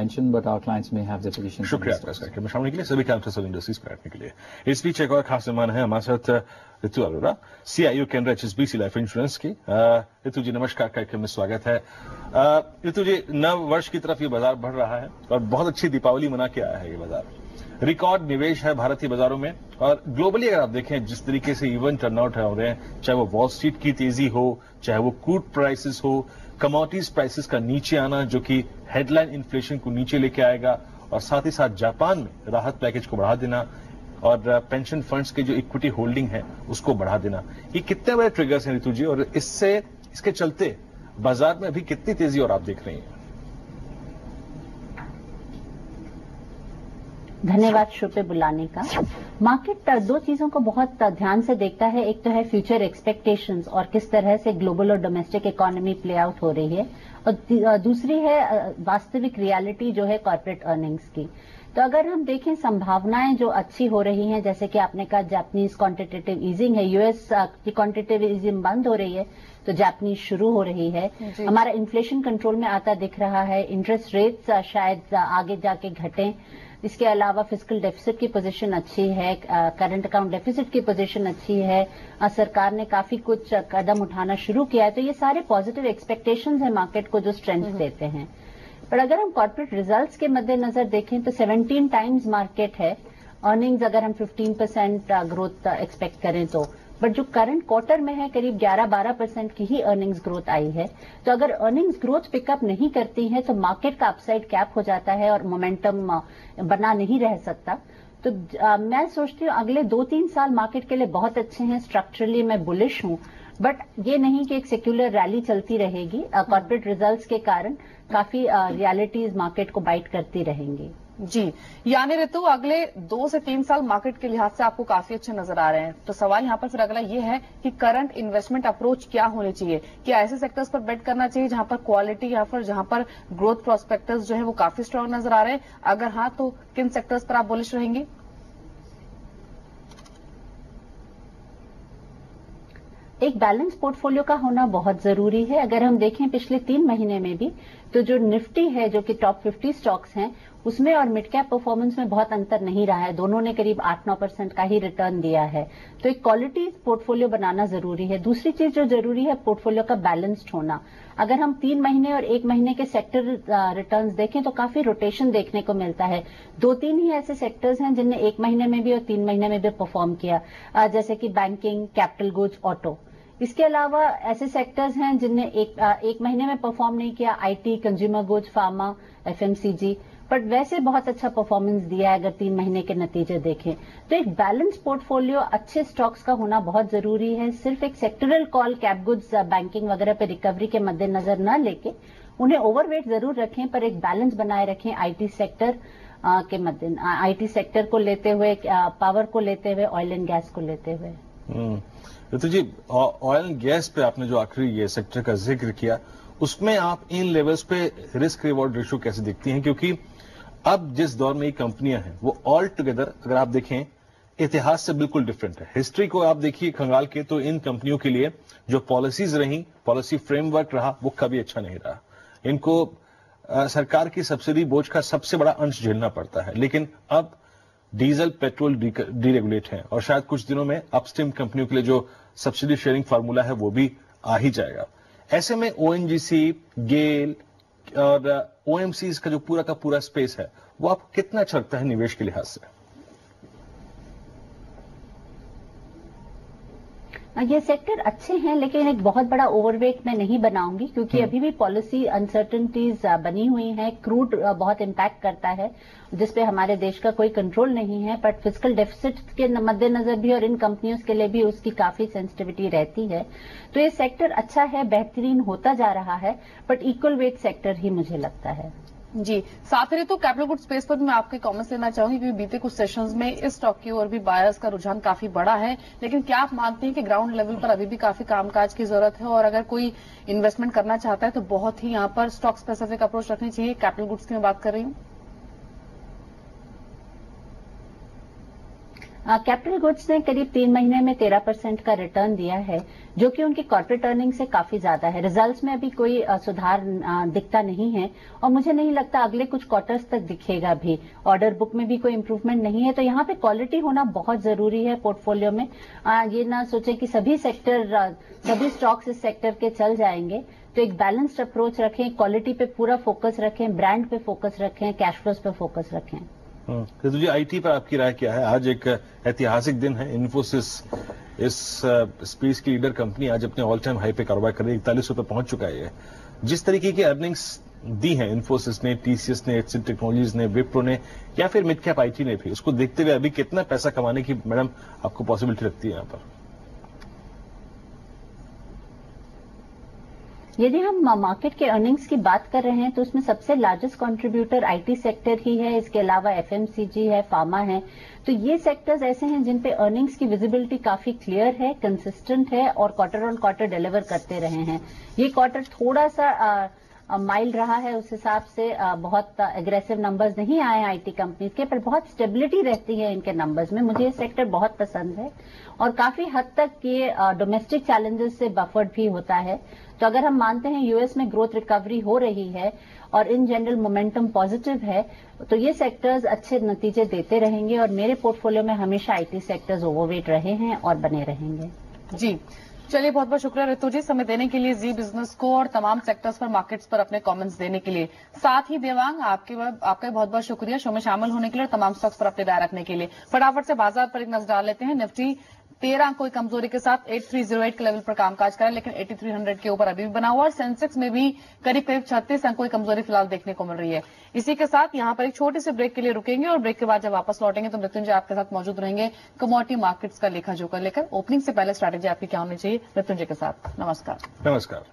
mention, but our clients may have their positions. शुक्रिया आपका इस कार्यक्रम में शामिल होने के लिए, सभी कैपिटल इंडस्ट्रीज पर बैठने के लिए। इस बीच एक और खास मेहमान है हमारे साथ ऋतु अरोड़ा, CIO केंद्र HSBC लाइफ इंश्योरेंस की। ऋतु जी नमस्कार, कार्यक्रम में स्वागत है। ऋतु जी, नव वर्ष की तरफ ये बाजार बढ़ रहा है और बहुत अच्छी दीपावली मना के आया है ये बाजार। रिकॉर्ड निवेश है भारतीय बाजारों में और ग्लोबली अगर आप देखें जिस तरीके से इवेंट टर्नआउट हो रहे हैं, चाहे वो वॉल स्ट्रीट की तेजी हो, चाहे वो क्रूड प्राइसेस हो, कमोडिटीज प्राइसेस का नीचे आना जो कि हेडलाइन इन्फ्लेशन को नीचे लेके आएगा, और साथ ही साथ जापान में राहत पैकेज को बढ़ा देना और पेंशन फंड्स के जो इक्विटी होल्डिंग है उसको बढ़ा देना, ये कितने बड़े ट्रिगर्स हैं ऋतु जी, और इसके चलते बाजार में अभी कितनी तेजी और आप देख रही हैं? धन्यवाद शो पे बुलाने का। मार्केट दो चीजों को बहुत ध्यान से देखता है, एक तो है फ्यूचर एक्सपेक्टेशंस और किस तरह से ग्लोबल और डोमेस्टिक इकोनॉमी प्ले आउट हो रही है, और दूसरी है वास्तविक रियलिटी जो है कॉर्पोरेट अर्निंग्स की। तो अगर हम देखें संभावनाएं जो अच्छी हो रही हैं, जैसे कि आपने कहा जापानीज क्वांटिटेटिव ईजिंग है, यूएस की क्वांटिटेटिव ईजिंग बंद हो रही है तो जापानीज शुरू हो रही है, हमारा इन्फ्लेशन कंट्रोल में आता दिख रहा है, इंटरेस्ट रेट्स शायद आगे जाके घटें, इसके अलावा फिस्कल डेफिसिट की पोजीशन अच्छी है, करंट अकाउंट डेफिसिट की पोजीशन अच्छी है, सरकार ने काफी कुछ कदम उठाना शुरू किया है, तो ये सारे पॉजिटिव एक्सपेक्टेशंस है मार्केट को जो स्ट्रेंथ देते हैं। पर अगर हम कॉर्पोरेट रिजल्ट्स के मद्देनजर देखें तो 17 टाइम्स मार्केट है, अर्निंग्स अगर हम 15% ग्रोथ एक्सपेक्ट करें तो, बट जो करंट क्वार्टर में है करीब 11-12% की ही अर्निंग्स ग्रोथ आई है। तो अगर अर्निंग्स ग्रोथ पिकअप नहीं करती है तो मार्केट का अपसाइड कैप हो जाता है और मोमेंटम बना नहीं रह सकता। तो मैं सोचती हूँ अगले 2-3 साल मार्केट के लिए बहुत अच्छे हैं, स्ट्रक्चरली मैं बुलिश हूँ, बट ये नहीं कि एक सेक्युलर रैली चलती रहेगी। कॉर्पोरेट रिजल्ट्स के कारण काफी रियलिटीज मार्केट को बाइट करती रहेंगी। जी, यानी ऋतु अगले 2 से 3 साल मार्केट के लिहाज से आपको काफी अच्छे नजर आ रहे हैं। तो सवाल यहाँ पर फिर अगला ये है कि करंट इन्वेस्टमेंट अप्रोच क्या होनी चाहिए? क्या ऐसे सेक्टर्स पर बेट करना चाहिए जहां पर क्वालिटी या फिर जहां पर ग्रोथ प्रोस्पेक्टस जो है वो काफी स्ट्रांग नजर आ रहे हैं? अगर हाँ तो किन सेक्टर्स पर आप बुलिश रहेंगे? एक बैलेंस पोर्टफोलियो का होना बहुत जरूरी है। अगर हम देखें पिछले 3 महीने में भी तो जो निफ्टी है जो कि टॉप 50 स्टॉक्स हैं उसमें और मिड कैप परफॉर्मेंस में बहुत अंतर नहीं रहा है, दोनों ने करीब 8-9% का ही रिटर्न दिया है। तो एक क्वालिटी पोर्टफोलियो बनाना जरूरी है। दूसरी चीज जो जरूरी है पोर्टफोलियो का बैलेंस्ड होना। अगर हम 3 महीने और 1 महीने के सेक्टर रिटर्न्स देखें तो काफी रोटेशन देखने को मिलता है। 2-3 ही ऐसे सेक्टर्स हैं जिनने 1 महीने में भी और 3 महीने में भी परफॉर्म किया, जैसे कि बैंकिंग, कैपिटल गुड्स, ऑटो। इसके अलावा ऐसे सेक्टर्स हैं जिनने एक महीने में परफॉर्म नहीं किया, IT, consumer goods, pharma, FMCG, but वैसे बहुत अच्छा परफॉर्मेंस दिया है अगर 3 महीने के नतीजे देखें। तो एक बैलेंस पोर्टफोलियो अच्छे स्टॉक्स का होना बहुत जरूरी है। सिर्फ एक sectoral call cap goods, banking वगैरह पे रिकवरी के मद्देनजर न लेके उन्हें ओवरवेट जरूर रखें, पर एक बैलेंस बनाए रखें आईटी सेक्टर के मद्देनजर, आईटी सेक्टर को लेते हुए, पावर को लेते हुए, ऑयल एंड गैस को लेते हुए। ऋतु जी, ऑयल एंड गैस पे आपने जो आखिरी ये सेक्टर का जिक्र किया उसमें आप इन लेवल्स पे रिस्क रिवॉर्ड रेशियो कैसे देखती हैं? क्योंकि अब जिस दौर में ये कंपनियां हैं वो ऑल टुगेदर अगर आप देखें इतिहास से बिल्कुल डिफरेंट है। हिस्ट्री को आप देखिए खंगाल के तो इन कंपनियों के लिए जो पॉलिसीज रही, पॉलिसी फ्रेमवर्क रहा, वो कभी अच्छा नहीं रहा। इनको सरकार की सब्सिडी बोझ का सबसे बड़ा अंश झेलना पड़ता है। लेकिन अब डीजल पेट्रोल डीरेगुलेट है और शायद कुछ दिनों में अपस्ट्रीम कंपनियों के लिए जो सब्सिडी शेयरिंग फार्मूला है वो भी आ ही जाएगा। ऐसे में ओएनजीसी, गेल और ओएमसी का जो पूरा का पूरा स्पेस है वो आपको कितना अच्छा लगता है निवेश के लिहाज से? ये सेक्टर अच्छे हैं लेकिन एक बहुत बड़ा ओवरवेट मैं नहीं बनाऊंगी, क्योंकि अभी भी पॉलिसी अनसर्टेनिटीज बनी हुई है। क्रूड बहुत इम्पैक्ट करता है जिसपे हमारे देश का कोई कंट्रोल नहीं है, बट फिस्कल डेफिसिट के मद्देनजर भी और इन कंपनियों के लिए भी उसकी काफी सेंसिटिविटी रहती है। तो ये सेक्टर अच्छा है, बेहतरीन होता जा रहा है, बट इक्वल वेट सेक्टर ही मुझे लगता है। जी, साथ ही तो कैपिटल गुड स्पेस पर भी मैं आपके कमेंट्स लेना चाहूंगी, क्योंकि बीते कुछ सेशंस में इस स्टॉक की ओर भी बायर्स का रुझान काफी बड़ा है। लेकिन क्या आप मानते हैं कि ग्राउंड लेवल पर अभी भी काफी कामकाज की जरूरत है, और अगर कोई इन्वेस्टमेंट करना चाहता है तो बहुत ही यहाँ पर स्टॉक स्पेसिफिक अप्रोच रखनी चाहिए? कैपिटल गुड्स की मैं बात कर रही हूँ। कैपिटल गुड्स ने करीब 3 महीने में 13% का रिटर्न दिया है, जो कि उनकी कॉर्पोरेट अर्निंग से काफी ज्यादा है। रिजल्ट्स में अभी कोई सुधार दिखता नहीं है और मुझे नहीं लगता अगले कुछ क्वार्टर्स तक दिखेगा भी। ऑर्डर बुक में भी कोई इंप्रूवमेंट नहीं है, तो यहाँ पे क्वालिटी होना बहुत जरूरी है पोर्टफोलियो में। ये ना सोचे कि सभी स्टॉक्स इस सेक्टर के चल जाएंगे, तो एक बैलेंस्ड अप्रोच रखें, क्वालिटी पे पूरा फोकस रखें, ब्रांड पे फोकस रखें, कैश फ्लोज पे फोकस रखें। रितु जी, आईटी पर आपकी राय क्या है? आज एक ऐतिहासिक दिन है। इन्फोसिस इस स्पेस की लीडर कंपनी आज अपने ऑल टाइम हाई पे कारोबार कर रही है, 41 रुपए पहुंच चुका है। जिस तरीके की अर्निंग्स दी हैं इन्फोसिस ने, टीसीएस ने, एचसीएल टेक्नोलॉजीज ने, विप्रो ने या फिर मिड कैप आईटी ने भी, उसको देखते हुए अभी कितना पैसा कमाने की मैडम आपको पॉसिबिलिटी लगती है यहाँ पर? यदि हम मार्केट के अर्निंग्स की बात कर रहे हैं तो उसमें सबसे लार्जेस्ट कंट्रीब्यूटर आईटी सेक्टर ही है। इसके अलावा एफएमसीजी है, फार्मा है। तो ये सेक्टर्स ऐसे हैं जिन पे अर्निंग्स की विजिबिलिटी काफी क्लियर है, कंसिस्टेंट है और क्वार्टर ऑन क्वार्टर डिलीवर करते रहे हैं। ये क्वार्टर थोड़ा सा माइल्ड रहा है, उस हिसाब से बहुत एग्रेसिव नंबर्स नहीं आए आईटी कंपनीज के, पर बहुत स्टेबिलिटी रहती है इनके नंबर्स में। मुझे ये सेक्टर बहुत पसंद है और काफी हद तक ये डोमेस्टिक चैलेंजेस से बफर्ड भी होता है। तो अगर हम मानते हैं यूएस में ग्रोथ रिकवरी हो रही है और इन जनरल मोमेंटम पॉजिटिव है, तो ये सेक्टर्स अच्छे नतीजे देते रहेंगे और मेरे पोर्टफोलियो में हमेशा आईटी सेक्टर्स ओवरवेट रहे हैं और बने रहेंगे। जी चलिए, बहुत बहुत शुक्रिया रितु जी, समय देने के लिए, जी बिजनेस को और तमाम सेक्टर्स पर, मार्केट्स पर अपने कमेंट्स देने के लिए। साथ ही देवांग, आपका बहुत बहुत शुक्रिया शो में शामिल होने के लिए और तमाम स्टॉक्स पर अपने राय रखने के लिए। फटाफट से बाजार पर एक नजर डाल लेते हैं। निफ्टी 13 अंकों की कमजोरी के साथ 8308 के लेवल पर कामकाज करा, लेकिन 8300 के ऊपर अभी भी बना हुआ और सेंसेक्स में भी करीब 36 अंकों की कमजोरी फिलहाल देखने को मिल रही है। इसी के साथ यहां पर एक छोटे से ब्रेक के लिए रुकेंगे और ब्रेक के बाद जब वापस लौटेंगे तो मृत्युंजय आपके साथ मौजूद रहेंगे कमोडिटी मार्केट्स का लेखा जोखा लेकर। ओपनिंग से पहले स्ट्रैटेजी आपकी क्या होनी चाहिए, मृत्युंजय के साथ। नमस्कार। नमस्कार।